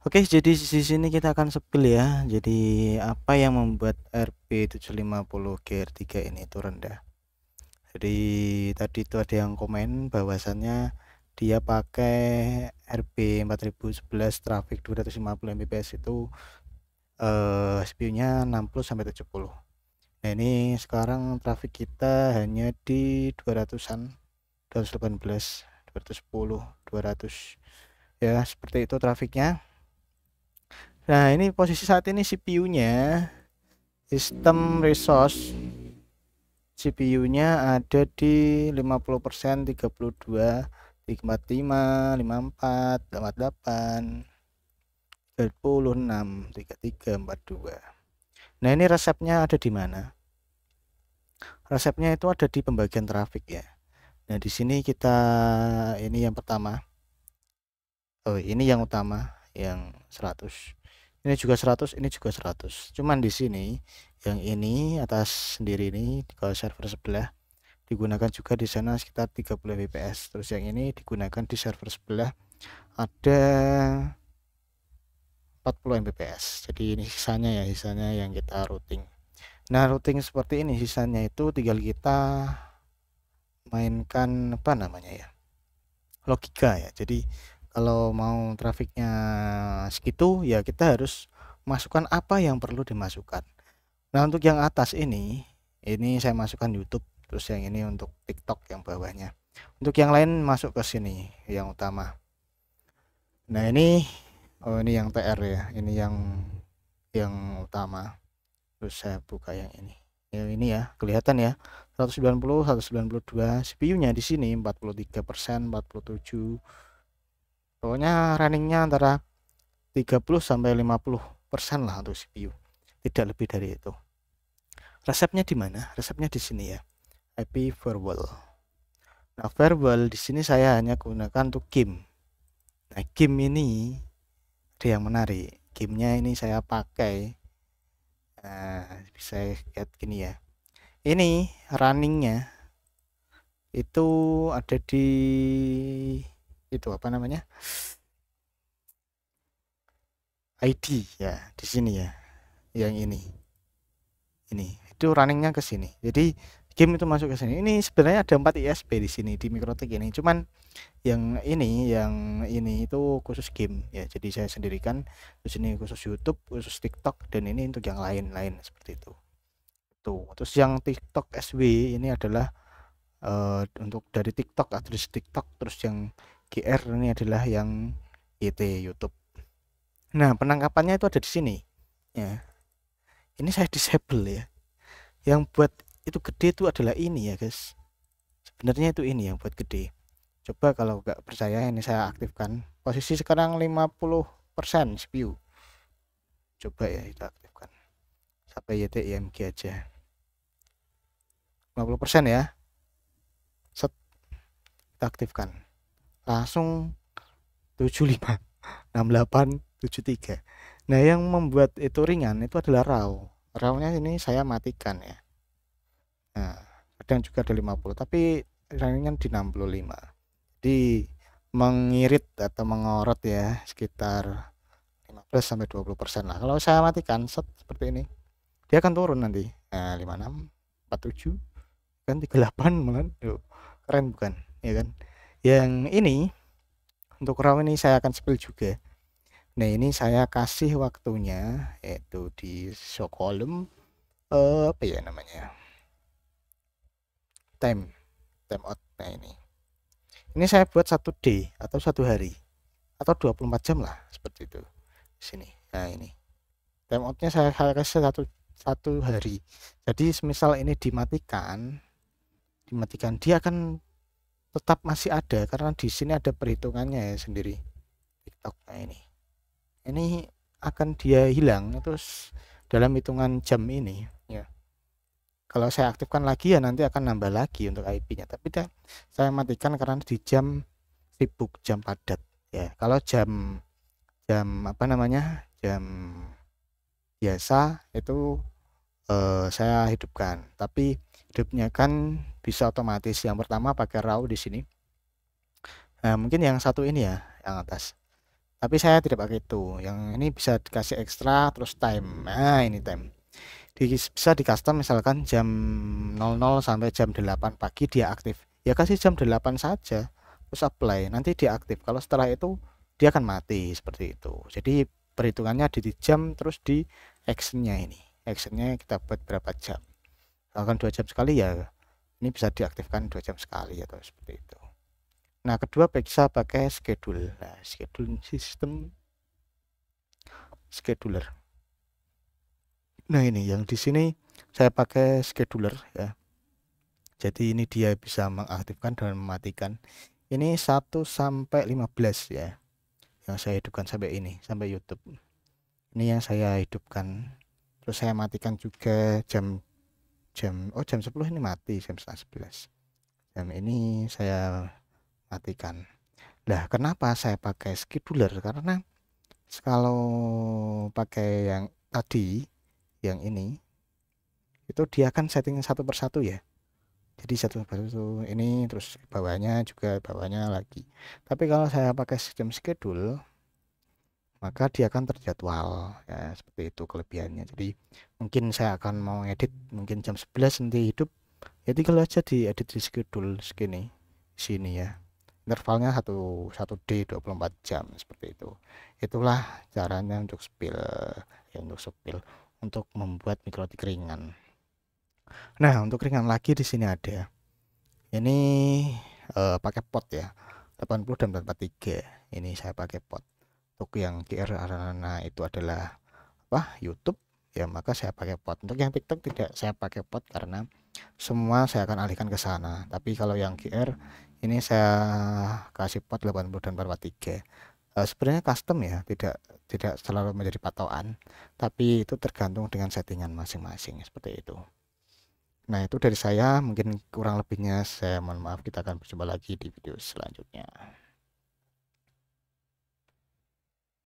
Oke, jadi di sini kita akan spill ya. Jadi apa yang membuat RP750 GR3 ini itu rendah? Jadi tadi itu ada yang komen bahwasannya dia pakai RP 4011 traffic 250 Mbps itu CPU-nya 60 sampai 70. Nah, ini sekarang traffic kita hanya di 200-an, 218, 210, 200. Ya, seperti itu trafiknya. Nah, ini posisi saat ini CPU-nya, sistem resource CPU-nya ada di 50%, 32, 45, 54, 88, 36, 33, 42. Nah, ini resepnya ada di mana? Resepnya itu ada di pembagian trafik ya. Nah, di sini kita ini yang pertama. Oh, ini yang utama, yang 100. Ini juga 100, ini juga 100. Cuman di sini yang ini atas sendiri ini kalau server sebelah digunakan juga di sana sekitar 30 fps. Terus yang ini digunakan di server sebelah ada 40 Mbps. Jadi ini sisanya ya, sisanya yang kita routing. Nah, routing seperti ini sisanya itu tinggal kita mainkan apa namanya ya? Logika ya. Jadi kalau mau trafiknya segitu ya kita harus masukkan apa yang perlu dimasukkan. Nah, untuk yang atas ini saya masukkan YouTube, terus yang ini untuk TikTok yang bawahnya. Untuk yang lain masuk ke sini yang utama. Nah, ini oh ini yang TR ya. Ini yang utama. Terus saya buka yang ini. Yang ini ya, kelihatan ya. 190, 192 CPU-nya di sini 43%, 47. Pokoknya runningnya antara 30 sampai 50% lah untuk CPU. Tidak lebih dari itu. Resepnya di mana? Resepnya di sini ya. IP firewall. Nah, firewall di sini saya hanya gunakan untuk game. Nah, game ini ada yang menarik. Gamenya ini saya pakai. Nah, bisa lihat gini ya. Ini runningnya itu ada di itu apa namanya? ID ya di sini ya. Yang ini itu runningnya ke sini. Jadi game itu masuk ke sini. Ini sebenarnya ada 4 ISP di sini di Mikrotik ini. Cuman yang ini itu khusus game ya. Jadi saya sendirikan. Terus ini khusus YouTube, khusus TikTok, dan ini untuk yang lain-lain seperti itu. Tuh. Terus yang TikTok SW ini adalah untuk dari TikTok, address TikTok. Terus yang GR ini adalah yang YT YouTube. Nah, penangkapannya itu ada di sini. Ya. Ini saya disable ya. Yang buat itu gede itu adalah ini ya, guys. Sebenarnya itu ini yang buat gede. Coba kalau nggak percaya ini saya aktifkan. Posisi sekarang 50% CPU. Coba ya kita aktifkan. Sampai YTIMG aja. 50% ya. Set, kita aktifkan. Langsung 75, 68, 73. Nah, yang membuat itu ringan itu adalah RAW. RAW-nya ini saya matikan ya. Nah, kadang juga ada 50, tapi ringan di 65. Jadi mengirit atau mengorot ya sekitar 15 sampai 20% lah. Kalau saya matikan set seperti ini, dia akan turun nanti. Nah, 56, 47, kan 38 malah. Yuk, keren bukan? Ya kan? Yang ini untuk RAW ini saya akan spill juga. Nah, ini saya kasih waktunya yaitu di show column apa ya namanya? Time out. Nah, ini saya buat 1D atau 1 hari atau 24 jam lah seperti itu di sini. Nah, ini timeoutnya saya kasih satu hari. Jadi semisal ini dimatikan dia akan tetap masih ada karena di sini ada perhitungannya ya sendiri TikTok. Nah, ini akan dia hilang terus dalam hitungan jam ini ya. Kalau saya aktifkan lagi ya nanti akan nambah lagi untuk IP-nya, tapi saya matikan karena di jam sibuk, jam padat ya. Kalau jam jam apa namanya, jam biasa itu saya hidupkan, tapi hidupnya kan bisa otomatis. Yang pertama pakai RAW di sini. Nah, mungkin yang satu ini ya, yang atas. Tapi saya tidak pakai itu. Yang ini bisa dikasih ekstra terus time. Nah, ini time. Bisa di custom misalkan jam 00 sampai jam 8 pagi dia aktif. Ya kasih jam 8 saja. Terus apply, nanti dia aktif. Kalau setelah itu dia akan mati seperti itu. Jadi perhitungannya di jam terus di actionnya ini. Actionnya kita buat berapa jam. Kalau 2 jam sekali ya ini bisa diaktifkan 2 jam sekali atau seperti itu. Nah, kedua bisa pakai schedule. Nah, schedule sistem scheduler. Nah, ini yang di sini saya pakai scheduler ya. Jadi ini dia bisa mengaktifkan dan mematikan. Ini 1 sampai 15 ya. Yang saya hidupkan sampai ini, sampai YouTube. Ini yang saya hidupkan. Terus saya matikan juga jam jam 10 ini mati, jam setengah 11. Jam ini saya matikan. Nah, kenapa saya pakai scheduler? Karena kalau pakai yang tadi, yang ini, itu dia kan setting satu persatu ya. Jadi satu persatu ini, terus bawahnya juga bawahnya lagi. Tapi kalau saya pakai sistem schedule, maka dia akan terjadwal ya, seperti itu kelebihannya. Jadi mungkin saya akan mau edit mungkin jam 11 nanti hidup, ya tinggal aja diedit di schedule segini sini ya, intervalnya 1D 24 jam seperti itu. Itulah caranya untuk spill ya, untuk membuat mikrotik ringan. Nah, untuk ringan lagi di sini ada ini pakai pot ya, 80 dan 43. Ini saya pakai pot. Untuk yang QR Arana itu adalah YouTube ya, maka saya pakai pot. Untuk yang TikTok tidak saya pakai pot karena semua saya akan alihkan ke sana. Tapi kalau yang QR ini saya kasih pot 80 dan 43. Sebenarnya custom ya, tidak selalu menjadi patokan, tapi itu tergantung dengan settingan masing-masing seperti itu. Nah, itu dari saya, mungkin kurang lebihnya saya mohon maaf. Kita akan berjumpa lagi di video selanjutnya.